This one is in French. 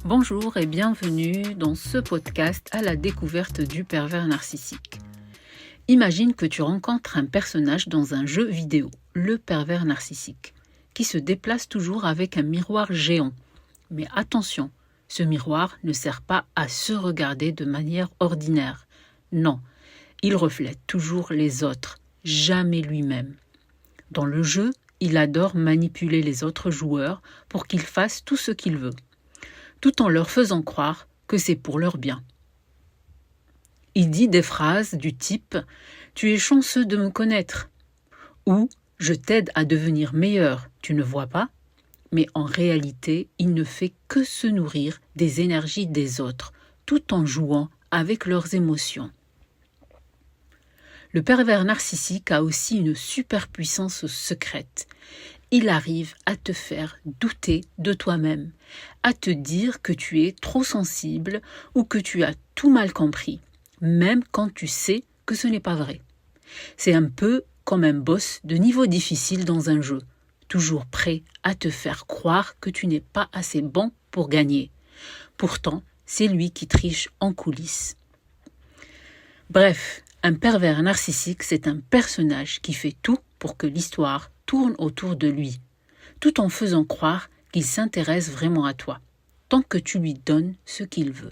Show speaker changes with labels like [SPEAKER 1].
[SPEAKER 1] Bonjour et bienvenue dans ce podcast à la découverte du pervers narcissique. Imagine que tu rencontres un personnage dans un jeu vidéo, le pervers narcissique, qui se déplace toujours avec un miroir géant. Mais attention, ce miroir ne sert pas à se regarder de manière ordinaire. Non, il reflète toujours les autres, jamais lui-même. Dans le jeu, il adore manipuler les autres joueurs pour qu'ils fassent tout ce qu'il veut, tout en leur faisant croire que c'est pour leur bien. Il dit des phrases du type « Tu es chanceux de me connaître » ou « Je t'aide à devenir meilleur, tu ne vois pas ?» Mais en réalité, il ne fait que se nourrir des énergies des autres, tout en jouant avec leurs émotions. Le pervers narcissique a aussi une superpuissance secrète. Il arrive à te faire douter de toi-même, à te dire que tu es trop sensible ou que tu as tout mal compris, même quand tu sais que ce n'est pas vrai. C'est un peu comme un boss de niveau difficile dans un jeu, toujours prêt à te faire croire que tu n'es pas assez bon pour gagner. Pourtant, c'est lui qui triche en coulisses. Bref, un pervers narcissique, c'est un personnage qui fait tout pour que l'histoire tourne autour de lui, tout en faisant croire qu'il s'intéresse vraiment à toi, tant que tu lui donnes ce qu'il veut.